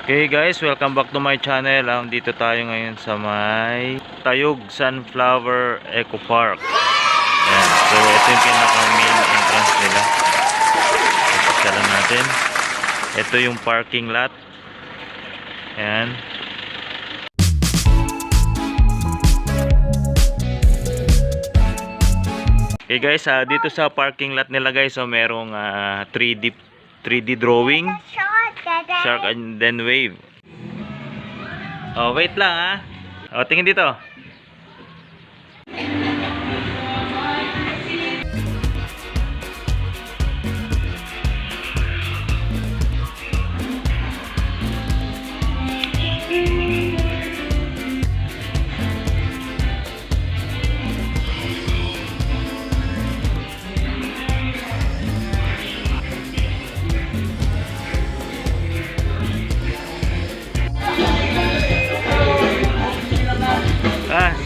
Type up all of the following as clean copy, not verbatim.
Okay guys, welcome back to my channel. Dito tayo ngayon sa may Tayug Sunflower Eco Park. Ayan. So ito yung pinaka main entrance nila. Ipasyalan natin. Ito yung parking lot. Ayan. Okay guys, dito sa parking lot nila guys, so merong 3D drawing, shark and then wave. Oh, wait lang Oh, tingin dito.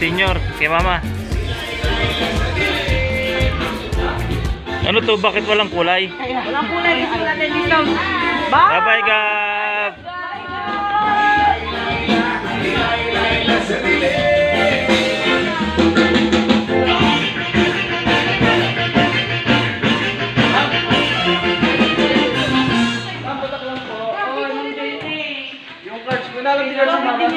Senior, kay mama. Ano to? Bakit walang kulay? Walang kulay, wala na discount. Bye bye Gab. Yung cards ko na lang din sa mama.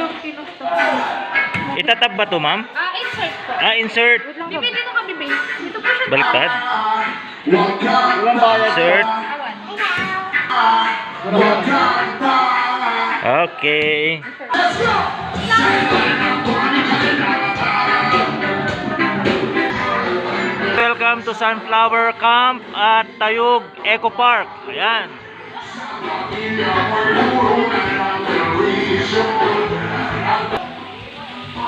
Itatab ba to, ma'am? Insert po. Insert. Depende nung kami base. Dito po siya. Baliktad. Walang bayad. Insert. Okay. Welcome to Sunflower Camp at Tayug Eco Park. Ayan.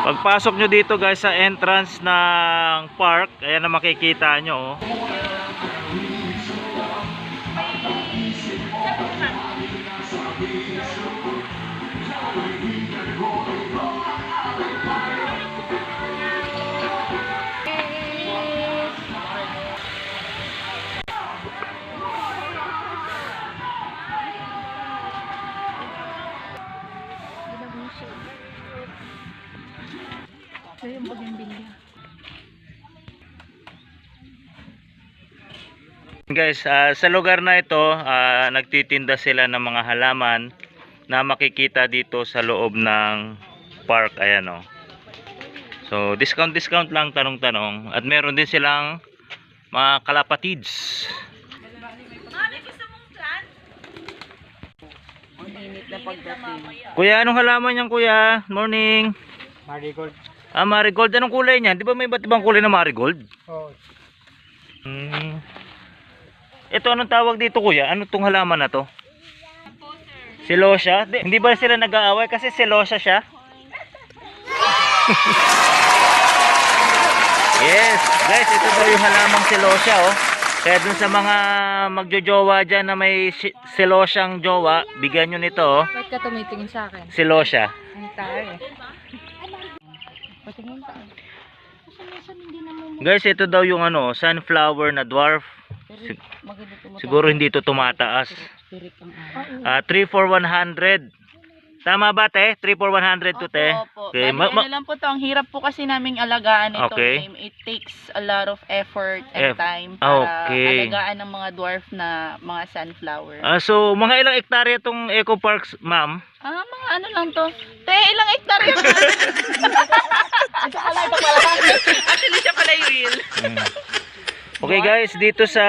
Pagpasok nyo dito guys sa entrance ng park, ayan na makikita nyo. Guys, sa lugar na ito, nagtitinda sila ng mga halaman na makikita dito sa loob ng park. Ayan o. So, discount lang, tanong-tanong. At meron din silang mga kalapatids. Kuya, anong halaman yan kuya? Morning. Marigold. Marigold. Anong kulay niyan? Di ba may iba't ibang kulay na marigold? Oo. Ito anong tawag dito kuya? Ano tong halaman na to? Celosia? Hindi ba sila nag-aaway kasi celosia siya? Yes, guys, ito daw yung halamang celosia oh. Kaya dun sa mga magjojowa dyan na may celosiang jowa, bigyan nyo nito oh. Ba't ka tumitingin sa akin? Celosia. Ang tayo. Guys, ito daw yung sunflower na dwarf. Siguro hindi ito tumataas. 3 for 100. Tama ba te? 3 for 100 to te? Opo. Okay. Ano lang po to, ang hirap po kasi naming alagaan ito. Okay. It takes a lot of effort and time para alagaan ng mga dwarf na mga sunflower. So, mga ilang hektarya itong Eco Parks, ma'am? Mga ano lang to. Te, ilang hektarya ba? Actually, siya pala yung real. Okay guys, dito sa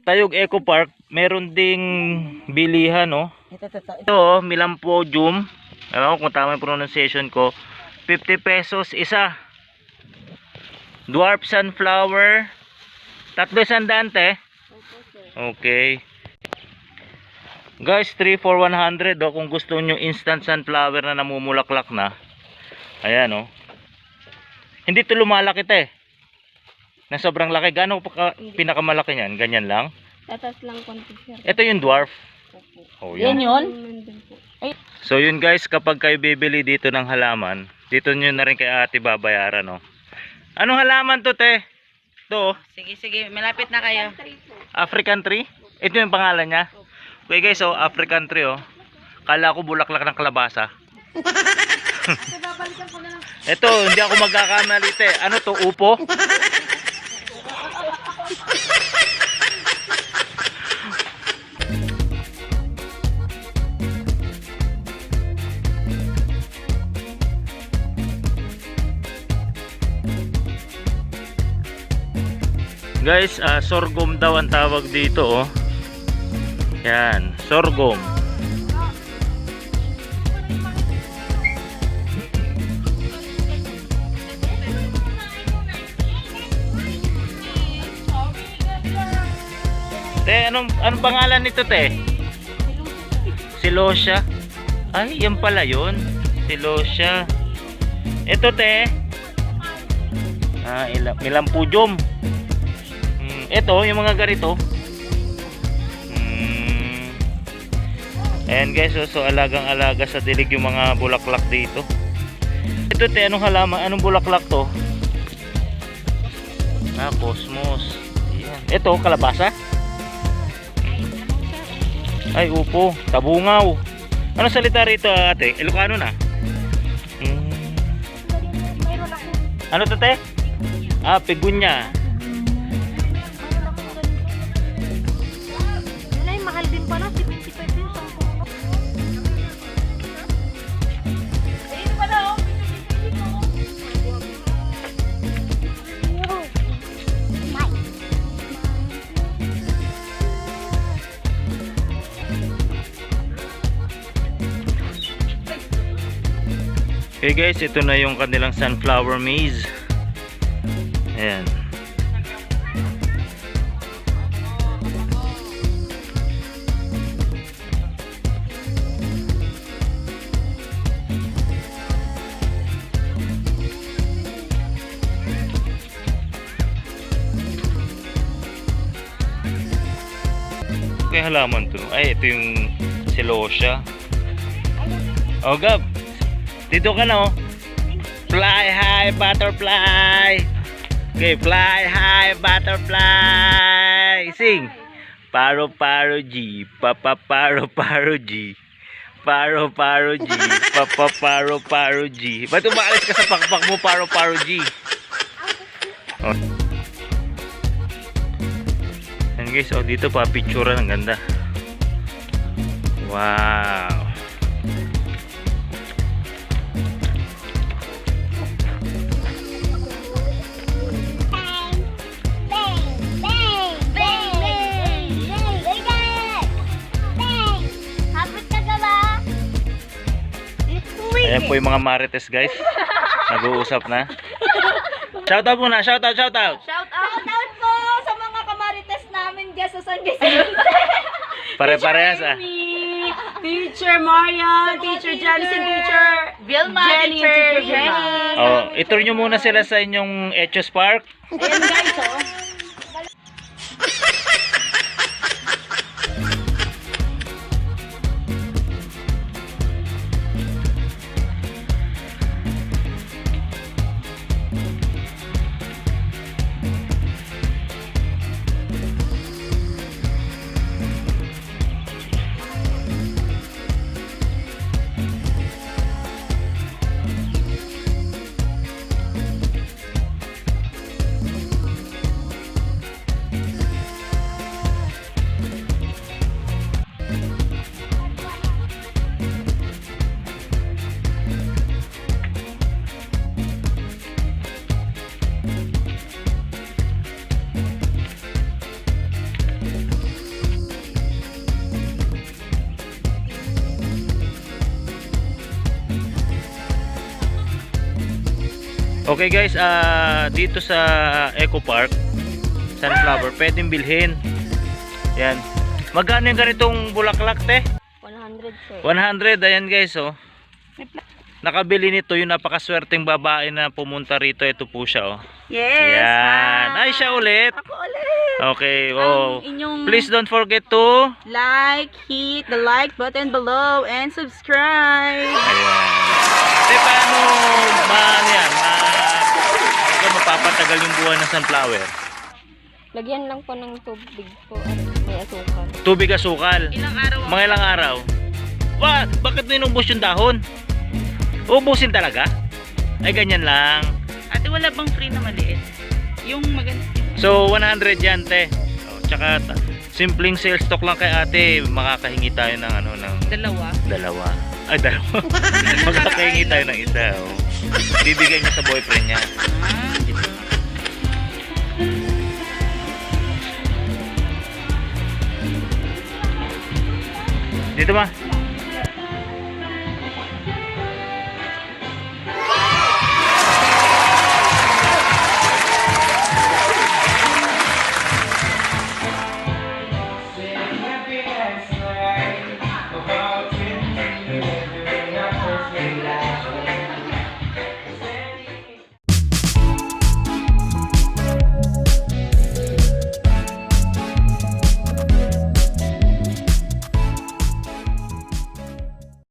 Tayug Eco Park, meron ding bilihan Ito Milampodium. Alam ko kung tama yung pronunciation ko. 50 pesos isa. Dwarf sunflower. 300 te. Okay. Guys, 3 for 100 kung gusto niyo instant sunflower na namumulaklak na. Ayan Hindi to lumalaki te. Na sobrang laki. Gaano pinakamalaki niyan? Ganyan lang? Tatas lang konti sir. Ito yung dwarf. Oh, Yan yun? So yun guys, kapag kayo bibili dito ng halaman, dito nyo na rin kay ate babayaran Anong halaman to te? Ito Sige, malapit na kayo. African tree? Ito yung pangalan niya. Okay guys, so African tree Kala ko bulaklak ng kalabasa. Ito, hindi ako magkakamali te. Ano to, upo? Guys, sorghum daw ang tawag dito, oh. Yan, sorghum. Te, anong pangalan nito, te? Celosia. Ay, yan pala yun. Celosia. Ito, te. Melampudium. Ito, yung mga ganito. Ayan guys, so alagang-alaga sa dilig yung mga bulaklak dito. Ito, te, anong halaman? Anong bulaklak to? Cosmos. Ayan. Ito, kalabasa. Ay, upo. Tabungaw. Ano salita rito, ate? Ilocano na? Ano to, te? Pegunya. Ay, mahal din pala. 75 din. Ayun pala, oh. Okay guys, ito na yung kanilang sunflower maze. Ayan. Okay, halaman to. Ay, ito yung celosia. Oh, Gab. Dito ka na, oh. Fly high, butterfly. Okay, fly high, butterfly. Sing. Paro, paro, G. Papa, paro, paro, G. Paro, paro, G. Papa, paro, paro, G. Ba't umaalis ka sa pakpak mo, paro, paro, G? Oh. Yan guys, oh, dito pa, picture ang ganda. Wow. Ayan po yung mga marites guys. Nag-uusap na. Shoutout muna, shoutout. Shout out po sa mga kamarites namin dyan sa San Vicente. Pare-parehas ah. Teacher Marian, Teacher Janice, Teacher Vilma, Jenny, Teacher Jenny. Oh, itur nyo muna sila sa inyong Echos Park. Ayan guys, oh. Okay guys, dito sa Eco Park, sunflower, pwedeng bilhin. Yan. Magkano yung ganitong bulaklak, te? 100 sir. 100, ayan guys, oh. Nakabili nito yung napakaswerteng babae na pumunta rito. Ito po siya, oh. Yes. Yan. Ay, siya ulit. Ako ulit. Okay, oh. Inyong Please don't forget to hit the like button below and subscribe. ayan. Te, paano mapapatagal yung buhay ng sunflower? Lagyan lang po ng tubig po at may asukal. Tubig asukal. Ilang araw? Mga ilang araw? Bakit mo inubos yung dahon? Ubusin talaga? Ay, ganyan lang. Ate, wala bang free na maliit? Yung maganda. So, 100 yan, te. Tsaka, simpleng sales stock lang kay ate. Makakahingi tayo ng ano, ng Dalawa. Ay, dalawa. Makakahingi tayo ng isa. Oh. Bibigay niya sa boyfriend niya. Ah, di ba? Dito ba?